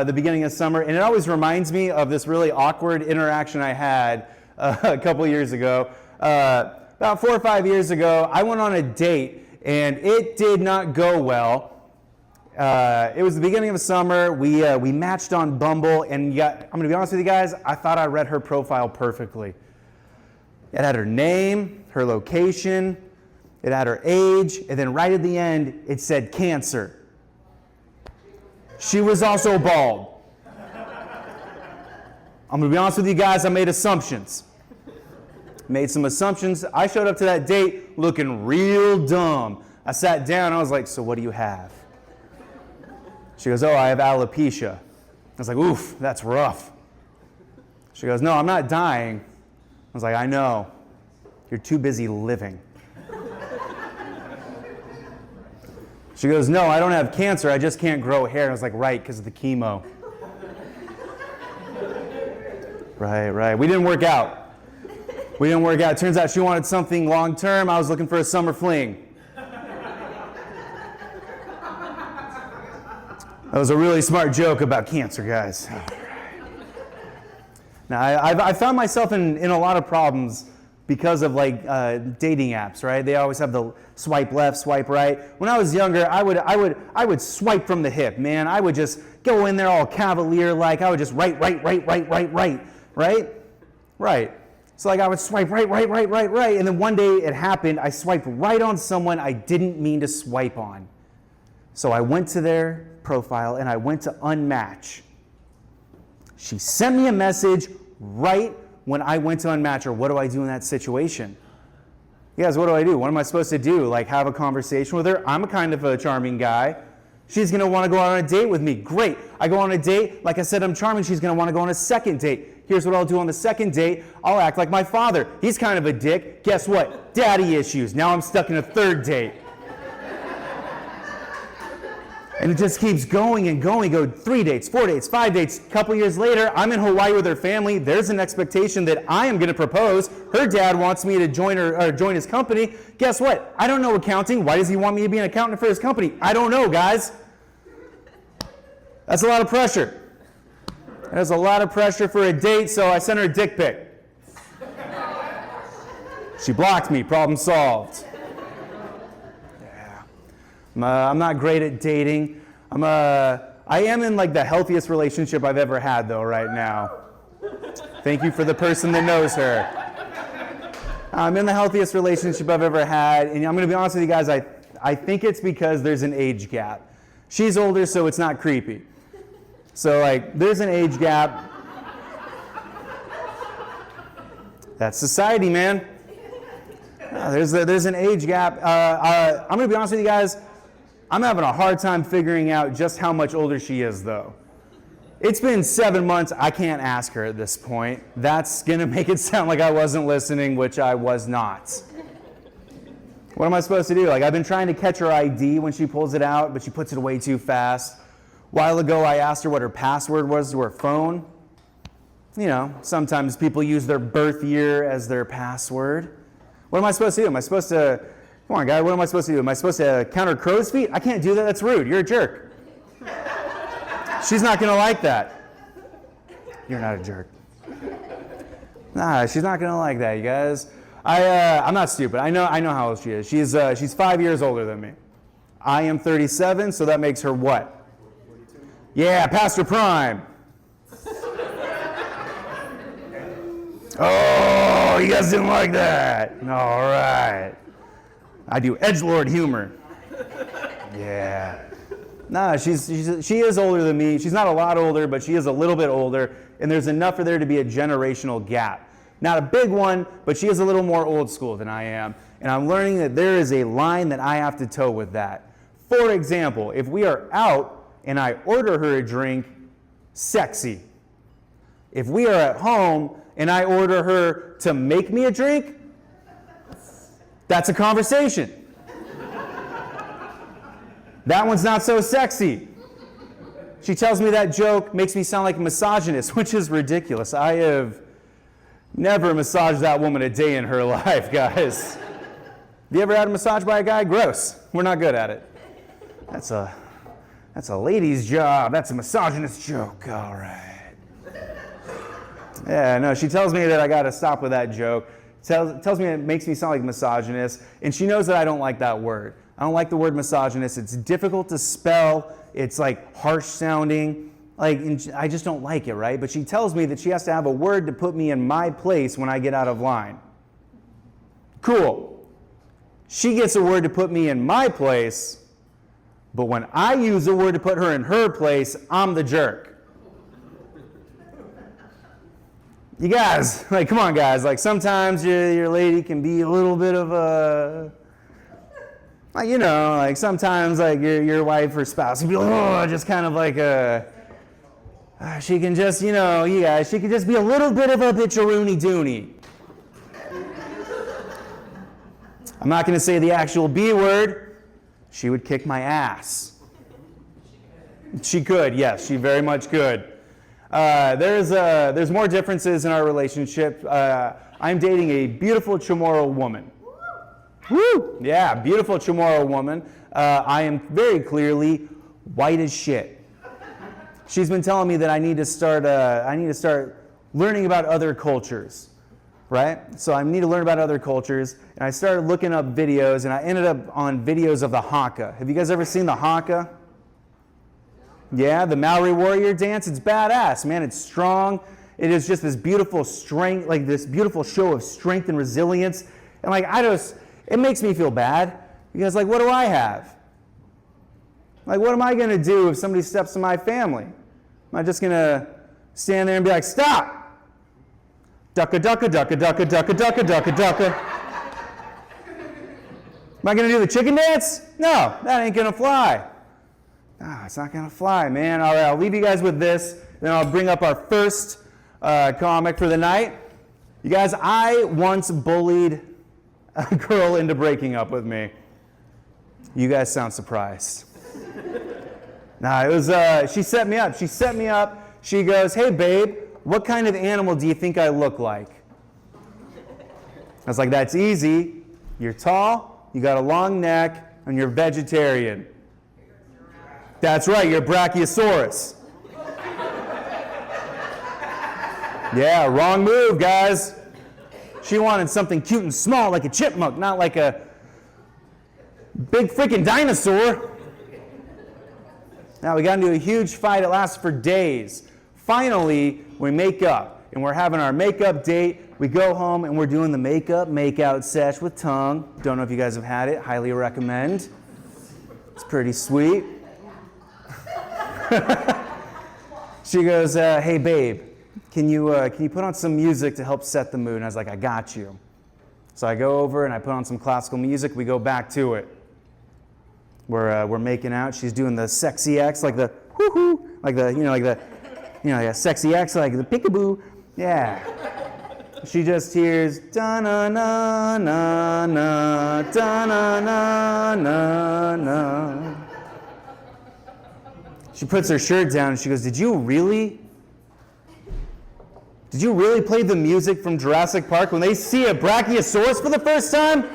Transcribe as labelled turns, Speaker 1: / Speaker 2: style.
Speaker 1: the beginning of summer, and it always reminds me of this really awkward interaction I had a couple years ago. About 4 or 5 years ago, I went on a date, and it did not go well. It was the beginning of summer. We matched on Bumble, and I'm going to be honest with you guys, I thought I read her profile perfectly. It had her name, her location, it had her age, and then right at the end, it said Cancer. She was also bald. I'm going to be honest with you guys, I made assumptions. Made some assumptions. I showed up to that date looking real dumb. I sat down, I was like, so what do you have? She goes, oh, I have alopecia. I was like, oof, that's rough. She goes, no, I'm not dying. I was like, I know. You're too busy living. She goes, no, I don't have cancer. I just can't grow hair. I was like, right, because of the chemo. Right. We didn't work out. Turns out she wanted something long term. I was looking for a summer fling. That was a really smart joke about cancer, guys. Now, I found myself in a lot of problems because of dating apps, right? They always have the swipe left, swipe right. When I was younger, I would swipe from the hip, man. I would just go in there all cavalier-like. I would just right. So I would swipe right. And then one day it happened. I swiped right on someone I didn't mean to swipe on. So I went to their profile and I went to unmatch. She sent me a message right when I went to unmatch her. What do I do in that situation? You guys, what do I do? What am I supposed to do? Have a conversation with her? I'm a kind of a charming guy. She's going to want to go on a date with me. Great. I go on a date. Like I said, I'm charming. She's going to want to go on a second date. Here's what I'll do on the second date. I'll act like my father. He's kind of a dick. Guess what? Daddy issues. Now I'm stuck in a third date. And it just keeps going and going. Go 3 dates, 4 dates, 5 dates. A couple years later, I'm in Hawaii with her family. There's an expectation that I am going to propose. Her dad wants me to join his company. Guess what? I don't know accounting. Why does he want me to be an accountant for his company? I don't know, guys. That's a lot of pressure. There's a lot of pressure for a date, so I sent her a dick pic. She blocked me. Problem solved. I'm not great at dating. I am in the healthiest relationship I've ever had though right now. Thank you for the person that knows her. I'm in the healthiest relationship I've ever had, and I'm going to be honest with you guys, I think it's because there's an age gap. She's older, so it's not creepy. So there's an age gap. That's society, man. There's an age gap. I'm going to be honest with you guys, I'm having a hard time figuring out just how much older she is, though. It's been 7 months. I can't ask her at this point. That's going to make it sound like I wasn't listening, which I was not. What am I supposed to do? I've been trying to catch her ID when she pulls it out, but she puts it away too fast. A while ago, I asked her what her password was to her phone. You know, sometimes people use their birth year as their password. What am I supposed to do? Come on, guy, what am I supposed to do? Am I supposed to count her crow's feet? I can't do that. That's rude. You're a jerk. She's not going to like that. You're not a jerk. Nah, she's not going to like that, you guys. I'm not stupid. I know how old she is. She's 5 years older than me. I am 37, so that makes her what? 42. Yeah, past her prime. Oh, you guys didn't like that. All right. I do edgelord humor. Yeah. Nah, she is older than me. She's not a lot older, but she is a little bit older, and there's enough for there to be a generational gap. Not a big one, but she is a little more old school than I am, and I'm learning that there is a line that I have to toe with that. For example, if we are out and I order her a drink, sexy. If we are at home and I order her to make me a drink, that's a conversation. That one's not so sexy. She tells me that joke makes me sound like a misogynist, which is ridiculous. I have never massaged that woman a day in her life, guys. Have you ever had a massage by a guy? Gross. We're not good at it. That's That's a lady's job. That's a misogynist joke. All right. Yeah, no, she tells me that I got to stop with that joke. Tells me it makes me sound like a misogynist, and she knows that I don't like that word. I don't like the word misogynist. It's difficult to spell. It's like harsh sounding. Like, I just don't like it, right? But she tells me that she has to have a word to put me in my place when I get out of line. Cool. She gets a word to put me in my place, but when I use a word to put her in her place, I'm the jerk. You guys, like, come on, guys. Like, sometimes your lady can be a little bit of a, like, you know, like sometimes like your wife or spouse can be just kind of like a, she can just, you know, you guys, she can just be a little bit of a bitcheroony doony. I'm not going to say the actual B word. She would kick my ass. She could, yes, she very much could. There's more differences in our relationship. I'm dating a beautiful Chamorro woman. Woo! Yeah, beautiful Chamorro woman. I am very clearly white as shit. She's been telling me that I need to start learning about other cultures, right? So I need to learn about other cultures, and I started looking up videos, and I ended up on videos of the haka. Have you guys ever seen the haka? Yeah, the Maori warrior dance. It's badass, man. It's strong. It is just this beautiful strength, like this beautiful show of strength and resilience. And like, it makes me feel bad because like, what do I have? Like, what am I going to do if somebody steps to my family? Am I just going to stand there and be like, stop? Ducka, ducka, ducka, ducka, ducka, ducka, ducka, ducka. Am I going to do the chicken dance? No, that ain't going to fly. It's not going to fly, man. All right, I'll leave you guys with this. Then I'll bring up our first comic for the night. You guys, I once bullied a girl into breaking up with me. You guys sound surprised. It was, she set me up. She goes, hey, babe, what kind of animal do you think I look like? I was like, that's easy. You're tall, you got a long neck, and you're vegetarian. That's right, you're Brachiosaurus. Yeah, wrong move, guys. She wanted something cute and small like a chipmunk, not like a big freaking dinosaur. Now we got into a huge fight. It lasted for days. Finally, we make up, and we're having our makeup date. We go home, and we're doing the makeup make-out sesh with tongue. Don't know if you guys have had it. Highly recommend. It's pretty sweet. She goes, hey, babe, can you put on some music to help set the mood? And I was like, I got you. So I go over and I put on some classical music. We go back to it. We're making out. She's doing the sexy X, like the whoo-hoo, like the sexy X, like the peekaboo. Yeah. She just hears da-na-na-na-na, da-na-na-na-na. She puts her shirt down and she goes, Did you really play the music from Jurassic Park when they see a Brachiosaurus for the first time?